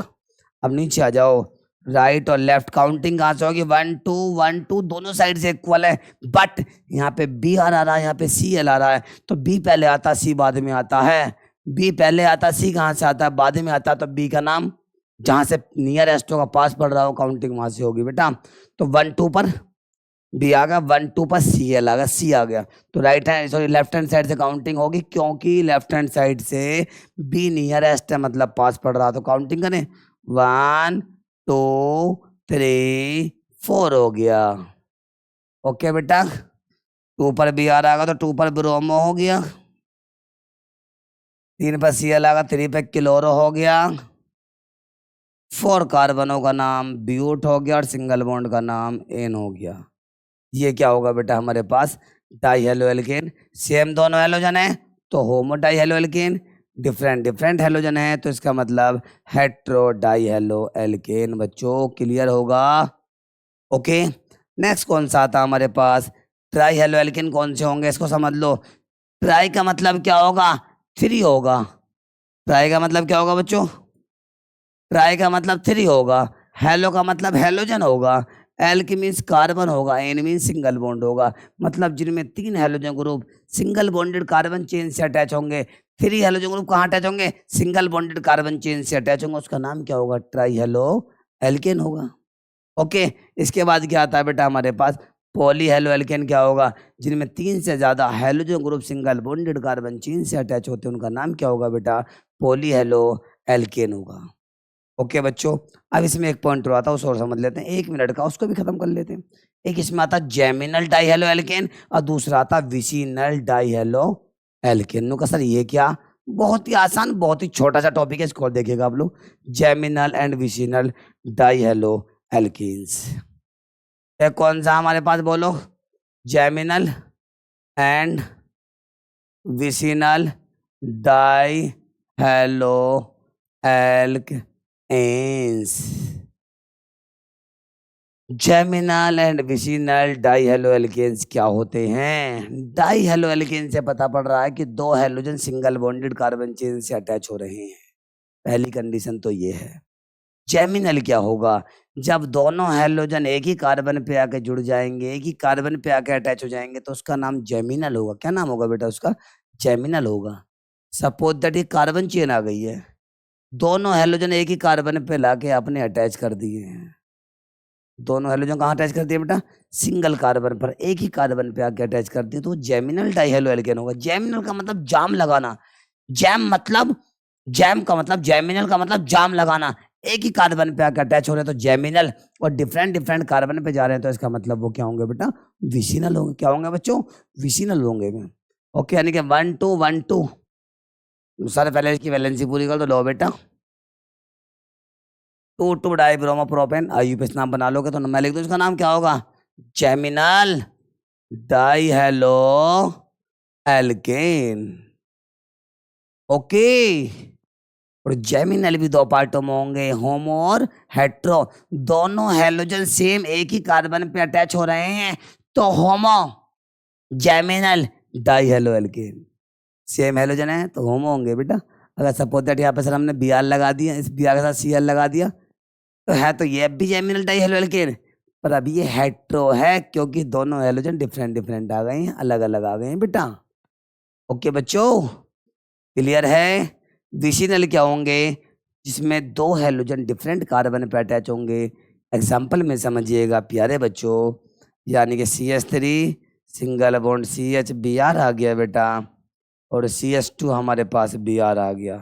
[SPEAKER 1] अब नीचे आ जाओ, राइट और लेफ्ट काउंटिंग कहाँ से होगी, 1 2 1 2 दोनों साइड से इक्वल है, बट यहाँ पे बी आर आ रहा है, यहाँ पे सी एल आ रहा है, तो बी पहले आता सी बाद में आता है। बी पहले आता, सी कहाँ से आता है, बाद में आता, तो बी का नाम जहां से नियरेस्ट का पास पड़ रहा हो काउंटिंग वहां से होगी बेटा। तो 1 2 पर बी आ गया, 1 2 पर सी एल आ गया, सी आ गया। तो right hand sorry left hand side से काउंटिंग होगी, क्योंकि लेफ्ट हैंड साइड से बी नियरेस्ट है, मतलब पास पड़ रहा, तो काउंटिंग करें 1 2 3 4 हो गया। ओके बेटा, 2 पर बी आ रहा होगा तो 2 पर ब्रोमो हो गया, 3 पर सी एल आ गया, 3 पे क्लोरो हो गया, 4 कार्बनों का नाम ब्यूट हो गया और सिंगल बॉन्ड का नाम एन हो गया। ये क्या होगा बेटा, हमारे पास डाई हेलो एल्केन। सेम दोनों हेलोजन है तो homo di halo alkane, different different halogen है तो इसका मतलब हेट्रो डाई हेलो एल्केन। बच्चों क्लियर होगा। ओके, नेक्स्ट कौन सा आता हमारे पास, ट्राई हेलो एल्केन कौन से होंगे इसको समझ लो। ट्राई का मतलब क्या होगा, 3 होगा। ट्राई का मतलब क्या होगा बच्चों, ट्राई का मतलब 3 होगा। हेलो का मतलब हेलोजन होगा, एल की मीन्स कार्बन होगा, एन मीन्स सिंगल बॉन्ड होगा। मतलब जिनमें 3 halogen group single bonded carbon chain से अटैच होंगे, 3 हेलोजन ग्रुप कहाँ अटैच होंगे, सिंगल बॉन्डेड कार्बन चेन से अटैच होंगे, उसका नाम क्या होगा, ट्राई हेलो एल्केन होगा। ओके, इसके बाद क्या आता है बेटा हमारे पास, पॉली हेलो एल्केन क्या होगा, जिनमें 3 से ज्यादा halogen group single bonded carbon chain से अटैच होते हैं, उनका नाम क्या होगा बेटा, पॉली हेलो एल्केन होगा। ओके बच्चों, अब इसमें एक पॉइंट और आता है, उस और समझ लेते हैं, 1 मिनट का, उसको भी खत्म कर लेते हैं। एक इसमें आता जेमिनल डाइहेलो एल्केन और दूसरा आता विसिनल डाइहेलो एल्केन। नो का सर ये क्या, बहुत ही आसान, बहुत ही छोटा सा टॉपिक है, इसको देखिएगा आप लोग, geminal and vicinal dihalo alkanes. कौन सा हमारे पास बोलो, geminal and vicinal dihalo alkanes. Geminal and vicinal di halo alkanes क्या होते हैं, डाई हेलो एल्केन से पता पड़ रहा है कि 2 halogen single bonded carbon chain से अटैच हो रहे हैं, पहली कंडीशन तो ये है। जेमिनल क्या होगा, जब दोनों हेलोजन एक ही कार्बन पे आके जुड़ जाएंगे, एक ही कार्बन पे आके अटैच हो जाएंगे, तो उसका नाम जेमिनल होगा। क्या नाम होगा बेटा उसका, जेमिनल होगा। सपोज दैट ये कार्बन चेन आ गई है, दोनों हेलोजन एक ही कार्बन पे लाके आपने अटैच कर दिए हैं, दोनों हेलोजन कहाँ अटैच कर दिए बेटा, सिंगल कार्बन पर, एक ही कार्बन पे आके अटैच कर दिए, तो जेमिनल डाइहेलो एल्केन होगा। जेमिनल का मतलब जाम लगाना, जैम मतलब, जैम का मतलब, जेमिनल का मतलब जाम लगाना, एक ही कार्बन पे आके अटैच हो रहे हैं तो जेमिनल, और डिफरेंट डिफरेंट कार्बन पे जा रहे हैं तो इसका मतलब वो क्या होंगे बेटा, विसिनल होंगे। क्या होंगे बच्चों, विसिनल होंगे। ओके, यानी कि 1 2 1 2 सारे पहले इसकी वैलेंसी पूरी कर दो, लो बेटा 2 2 डाइब्रोमो प्रोपेन, आईयूपीएस नाम बना लोगे तो मैं लिख दूं इसका नाम क्या होगा, जेमिनल डाइहेलो एल्केन। ओके, और जेमिनल भी 2 पार्टों में होंगे, होमो और हेट्रो। दोनों हेलोजन सेम एक ही कार्बन पे अटैच हो रहे हैं तो होमो जेमिनल डाइहेलो एल्केन। सेम हेलोजन है तो होमो होंगे बेटा। अगर सपोज दैट यहाँ पे सर हमने बी आर लगा दिया, इस बी आर के साथ सी एल लगा दिया, तो है तो ये भी जेमिनल डाइहेलो एल्केन, पर अब ये हेट्रो है क्योंकि दोनों हेलोजन डिफरेंट डिफरेंट आ गए हैं, अलग अलग आ गए हैं बेटा। ओके बच्चों, क्लियर है। विसिनल क्या होंगे? जिसमें दो हेलोजन डिफरेंट कार्बन पे अटैच होंगे। एग्जाम्पल में समझिएगा प्यारे बच्चों, यानी कि CH3 single bond CH Br आ गया बेटा, और CH2 हमारे पास Br आ गया।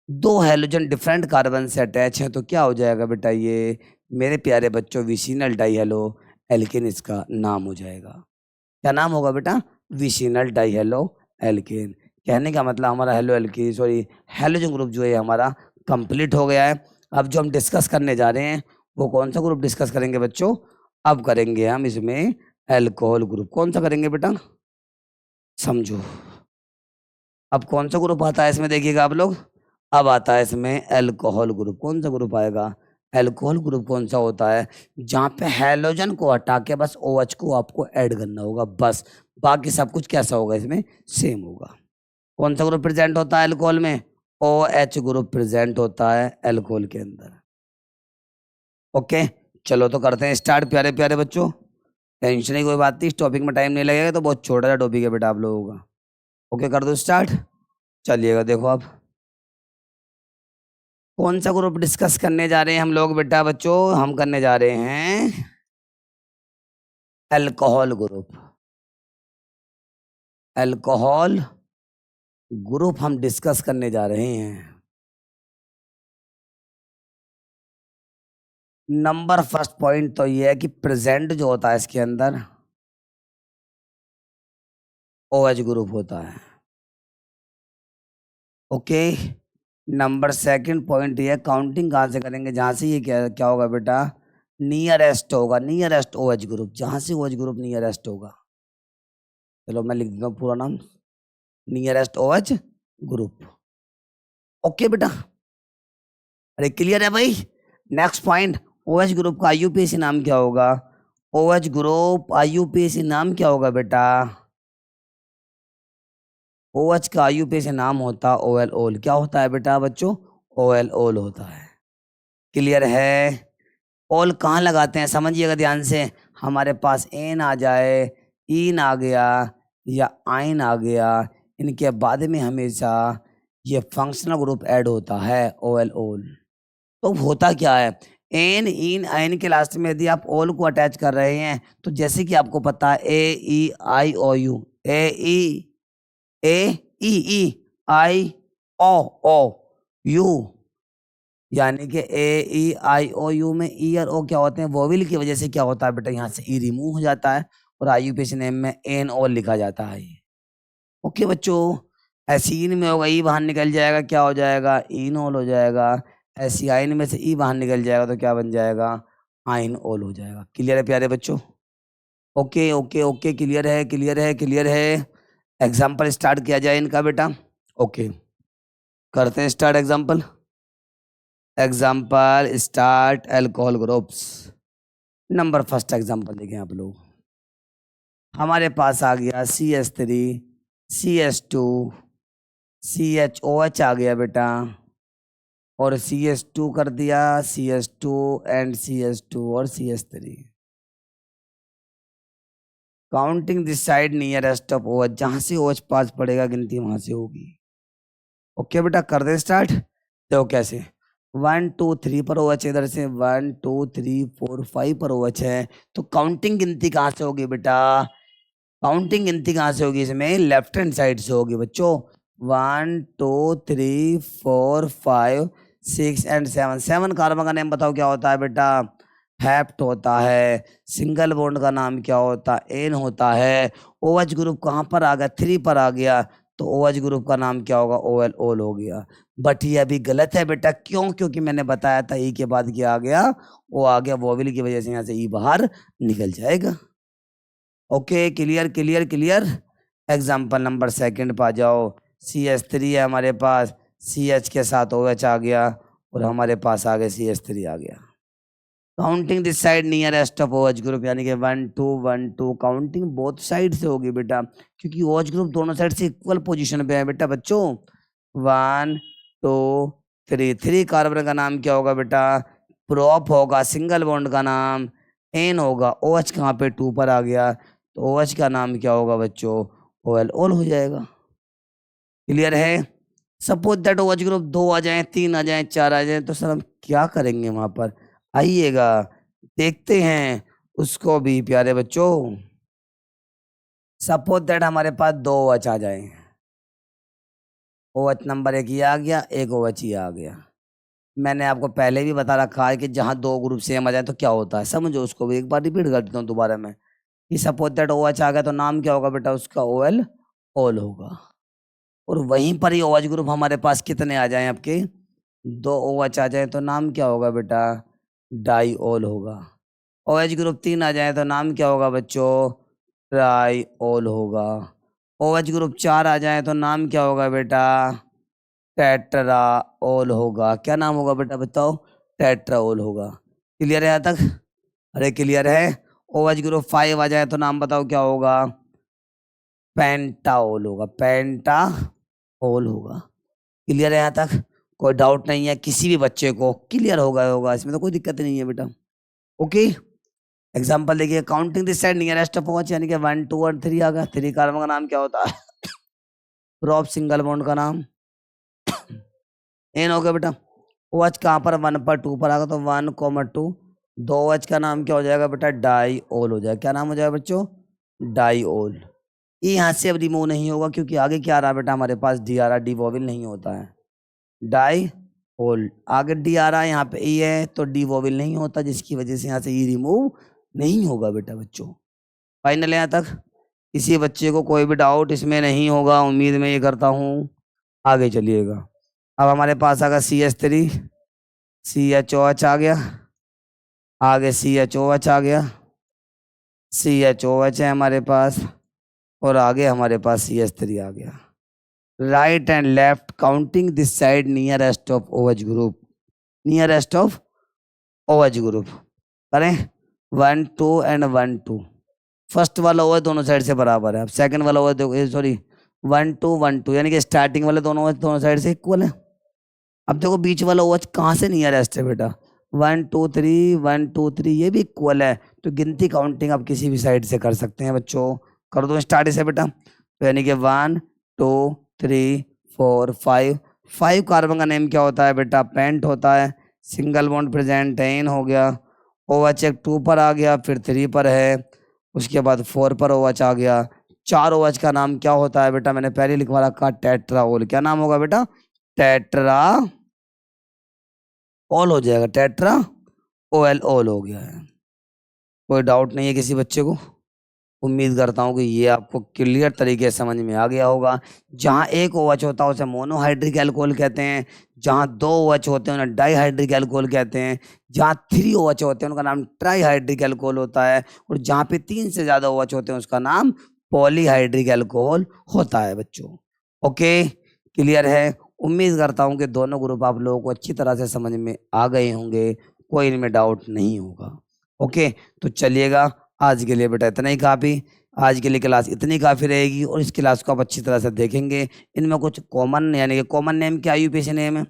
[SPEAKER 1] दो हेलोजन डिफरेंट कार्बन से अटैच हैं तो क्या हो जाएगा बेटा? ये मेरे प्यारे बच्चों विसिनल डाइहेलो एल्केन इसका नाम हो जाएगा। क्या नाम होगा बेटा? Vicinal dihalo alkane. कहने का मतलब हमारा हेलोजन ग्रुप जो है हमारा कंप्लीट हो गया है। अब जो हम डिस्कस करने जा रहे हैं वो कौन सा ग्रुप डिस्कस करेंगे बच्चों? अब करेंगे हम इसमें अल्कोहल ग्रुप। कौन सा करेंगे बेटा? समझो, अब कौन सा ग्रुप आता है इसमें देखिएगा आप लोग। अब आता है इसमें अल्कोहल ग्रुप। कौन सा ग्रुप आएगा? अल्कोहल ग्रुप कौन सा होता है? जहाँ पे हेलोजन को हटा के बस OH को आपको ऐड करना होगा बस, बाकी सब कुछ कैसा होगा इसमें? सेम होगा। कौन सा ग्रुप प्रेजेंट होता है अल्कोहल में? OH ग्रुप प्रेजेंट होता है अल्कोहल के अंदर। ओके, चलो तो करते हैं स्टार्ट प्यारे प्यारे बच्चों। टेंशन की कोई बात नहीं, इस टॉपिक में टाइम नहीं लगेगा, तो बहुत छोटा सा टॉपिक है बेटा आप लोगों का। ओके कर दो स्टार्ट। चलिएगा देखो अब कौन सा ग्रुप डिस्कस करने जा रहे हैं हम लोग बेटा बच्चों? हम करने जा रहे हैं अल्कोहल ग्रुप। अल्कोहल ग्रुप हम डिस्कस करने जा रहे हैं। नंबर फर्स्ट पॉइंट तो ये है कि प्रेजेंट जो होता है इसके अंदर OH ग्रुप होता है। ओके, नंबर सेकंड पॉइंट ये काउंटिंग कहाँ से करेंगे? जहाँ से ये क्या क्या होगा बेटा? नियरेस्ट होगा, नियरेस्ट OH ग्रुप, जहाँ से OH ग्रुप नियरेस्ट होगा। चलो मैं लिख देता हूँ पूरा नाम, नियरेस्ट OH ग्रुप। ओके बेटा, अरे क्लियर है भाई। नेक्स्ट पॉइंट, OH ग्रुप का IUPAC नाम क्या होगा? OH ग्रुप IUPAC नाम क्या होगा बेटा? OH का IUPAC नाम होता OL ओल। क्या होता है बेटा बच्चों? OL ओल होता है। क्लियर है। ओल कहाँ लगाते हैं समझिएगा ध्यान से। हमारे पास एन आ जाए, इन आ गया या आइन आ गया, इनके बाद में हमेशा ये फंक्शनल ग्रुप ऐड होता है OL ओल। तो होता क्या है? एन इन आइन के लास्ट में यदि आप ओल को अटैच कर रहे हैं तो जैसे कि आपको पता है AEIOU, AEEIOU, यानी कि AEIOU में ई और ओ क्या होते हैं? वोविल की वजह से क्या होता है बेटा? यहाँ से ई रिमूव हो जाता है और IUPAC नेम में एन ओ लिखा जाता है। ओके बच्चों, एसीन में होगा ई बाहर निकल जाएगा, क्या हो जाएगा? इनोल हो जाएगा। एसियाइन में से ई बाहर निकल जाएगा तो क्या बन जाएगा? आइन ओल हो जाएगा। क्लियर है प्यारे बच्चों? ओके ओके ओके, क्लियर है क्लियर है क्लियर है। एग्जाम्पल स्टार्ट किया जाए इनका बेटा। ओके करते हैं start example. Example start alcohol groups. Number first example देखें आप लोग। हमारे पास आ गया CH3 CH2 CHOH आ गया बेटा, और CH2 कर दिया, CH2 एंड CH2 और CH3। Counting this side nearest of OH, जहां से OH पास पड़ेगा गिनती वहां से होगी। ओके बेटा कर दे स्टार्ट। देखो कैसे, 1 2 3 पर OH, इधर से 1 2 3 4 5 पर OH है, तो काउंटिंग गिनती कहाँ से होगी बेटा? काउंटिंग गिनती कहाँ से होगी इसमें? लेफ्ट हैंड साइड से होगी बच्चों। 1 2 3 4 5 6 एंड 7। 7 कार्बन का नेम बताओ क्या होता है बेटा? हेप्ट होता है। सिंगल बॉन्ड का नाम क्या होता है? एन होता है। OH ग्रुप कहाँ पर आ गया? 3 पर आ गया, तो OH ग्रुप का नाम क्या होगा? OL ओल हो गया। बट ये अभी गलत है बेटा, क्यों? क्योंकि मैंने बताया था ई के बाद क्या आ गया? वो आ गया वोविल की वजह से, यहाँ से ई बाहर निकल जाएगा। Okay clear clear clear. Example number second पे आ जाओ। CH3 है हमारे पास, CH के साथ OH आ गया, और हमारे पास आ गया CH3 आ गया। Counting this side nearest of OH group, यानी कि 1 2 1 2। काउंटिंग बोथ साइड से होगी बेटा, क्योंकि OH ग्रुप दोनों साइड से इक्वल पोजीशन पे है बेटा बच्चों। 1 2 3। 3 कार्बन का नाम क्या होगा बेटा? प्रोप होगा, सिंगल बॉन्ड का नाम। एन होगा, ओ एच कहाँ पे 2 पर आ गया, तो ओ एच का नाम क्या होगा बच्चों, ओ एल ओल हो जाएगा। क्लियर है। Suppose that O H group 2 आ जाए, 3 आ जाए, 4 आ जाए, तो सर हम क्या करेंगे वहां पर, आइएगा देखते हैं उसको भी प्यारे बच्चों। सपोज दैट हमारे पास 2 ओ एच आ जाए, ओ एच नंबर 1 ये आ गया, एक ओ एच ये आ गया। मैंने आपको पहले भी बता रखा है कि जहां 2 ग्रुप सेम आ जाए तो क्या होता है, समझो उसको भी एक बार रिपीट कर देता हूँ दोबारा में, कि सपोज दैट ओ एच आ गया तो नाम क्या होगा बेटा उसका, ओ एल ओल होगा। और वहीं पर ही ओ एच ग्रुप हमारे पास कितने आ जाए आपके, 2 ओ एच आ जाए तो नाम क्या होगा बेटा, डाई ओल होगा। ओ एच ग्रुप 3 आ जाए तो नाम क्या होगा बच्चों, ट्राई ओल होगा। ओ एच ग्रुप 4 आ जाए तो नाम क्या होगा बेटा, टेट्रा ओल होगा। क्या नाम होगा बेटा बताओ, टेट्रा ओल होगा। क्लियर है यहाँ तक, अरे क्लियर है। ओ एच ग्रुप 5 आ जाए तो नाम बताओ क्या होगा, पेंटाओल होगा, पेंटाओल होगा। क्लियर है यहाँ तक, कोई डाउट नहीं है किसी भी बच्चे को, क्लियर होगा इसमें तो कोई दिक्कत नहीं है बेटा। ओके, एग्जाम्पल देखिए, counting this side nearest of OH, यानी कि 1 2 और 3 आ गया। 3 कार्बन का नाम क्या होता है, रॉब सिंगल बॉन्ड का नाम एन हो गया बेटा। OH कहाँ पर, 1 पर 2 पर आ गया, तो 1,2, 2 OH का नाम क्या हो जाएगा बेटा, डाई ओल हो जाएगा। क्या नाम हो जाएगा बच्चों, डाई ओल। ये यहाँ से अब रिमूव नहीं होगा क्योंकि आगे क्या आ रहा है बेटा हमारे पास, डी आ रहा, डी वोविल नहीं होता है, डाई ओल। आगे डी आ रहा है, यहाँ पे ई है तो डी वोविल नहीं होता, जिसकी वजह से यहाँ से ई रिमूव नहीं होगा बेटा बच्चों। फाइनल यहाँ तक किसी बच्चे को कोई भी डाउट इसमें नहीं होगा, उम्मीद मैं ये करता हूँ। आगे चलिएगा, अब हमारे पास आ गया CH3, CHOH आ गया, आगे CHOH आ गया, CHOH है हमारे पास, और आगे हमारे पास CH3 आ गया। Right and left counting this side nearest of OH group, nearest of OH group करें, 1 2 एंड 1 2। फर्स्ट वाला OH दोनों साइड से बराबर है। अब सेकंड वाला OH देखो, सॉरी 1 2 1 2, यानी कि स्टार्टिंग वाले दोनों OH दोनों साइड से इक्वल है। अब देखो बीच वाला OH कहाँ से नियरेस्ट है बेटा, 1 2 3 1 2 3, ये भी इक्वल है, तो गिनती काउंटिंग आप किसी भी साइड से कर सकते हैं बच्चों। कर दो स्टार्ट इसे बेटा, तो यानी कि 1 2 3 4 5, 5 कार्बन का नेम क्या होता है बेटा, पेंट होता है। सिंगल बॉन्ड प्रेजेंट है, इन हो गया। OH एक 2 पर आ गया, फिर 3 पर है, उसके बाद 4 पर OH आ गया। 4 OH का नाम क्या होता है बेटा, मैंने पहले लिखवा रखा, टेट्राओल। क्या नाम होगा बेटा, टेट्रा ओल हो जाएगा, टेट्रा OL ओल हो गया है। कोई डाउट नहीं है किसी बच्चे को, उम्मीद करता हूँ कि ये आपको क्लियर तरीके से समझ में आ गया होगा। जहाँ एक OH होता है उसे मोनोहाइड्रिक एल्कोहल कहते हैं, जहाँ 2 OH होते हैं उन्हें डाईहाइड्रिक एल्कोहल कहते हैं, जहाँ 3 OH होते हैं उनका नाम ट्राईहाइड्रिक एल्कोहल होता है, और जहाँ पे 3 से ज़्यादा OH होते हैं उसका नाम पॉलीहाइड्रिक एल्कोहल होता है बच्चों। ओके, क्लियर है। उम्मीद करता हूँ कि दोनों ग्रुप आप लोगों को अच्छी तरह से समझ में आ गए होंगे, कोई इनमें डाउट नहीं होगा। ओके, तो चलिएगा आज के लिए बेटा इतना ही काफ़ी, आज के लिए क्लास इतनी काफ़ी रहेगी, और इस क्लास को आप अच्छी तरह से देखेंगे। इनमें कुछ कॉमन, यानी कि कॉमन नेम क्या यूपीएससी नेम है,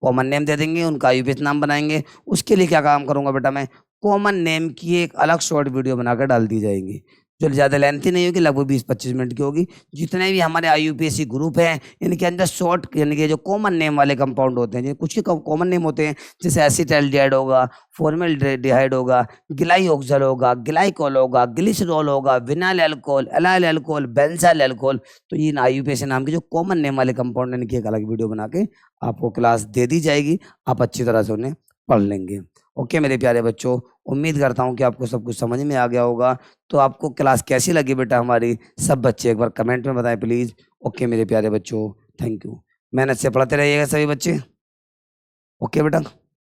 [SPEAKER 1] कॉमन नेम दे देंगे, उनका यूपीएससी नाम बनाएंगे। उसके लिए क्या काम करूंगा बेटा मैं, कॉमन नेम की एक अलग शॉर्ट वीडियो बनाकर डाल दी जाएगी, जो ज़्यादा लेंथी नहीं होगी, लगभग 20-25 मिनट की होगी। जितने भी हमारे IUPAC ग्रुप हैं इनके अंदर शॉर्ट, यानी कि जो कॉमन नेम वाले कंपाउंड होते हैं, कुछ के कॉमन नेम होते हैं, जैसे एसिटाल्डिहाइड होगा, फॉर्मल्डिहाइड होगा, ग्लाइऑक्सल होगा, ग्लाइकॉल होगा, ग्लिसरॉल होगा, vinyl alcohol, allyl alcohol, benzyl alcohol. तो इन IUPAC नाम के जो कॉमन नेम वाले कंपाउंड, इनकी एक अलग वीडियो बना के आपको क्लास दे दी जाएगी, आप अच्छी तरह से उन्हें पढ़ लेंगे। ओके मेरे प्यारे बच्चों, उम्मीद करता हूँ कि आपको सब कुछ समझ में आ गया होगा। तो आपको क्लास कैसी लगी बेटा हमारी, सब बच्चे एक बार कमेंट में बताएं प्लीज़। ओके मेरे प्यारे बच्चों, थैंक यू। मेहनत से पढ़ते रहिएगा सभी बच्चे। ओके बेटा।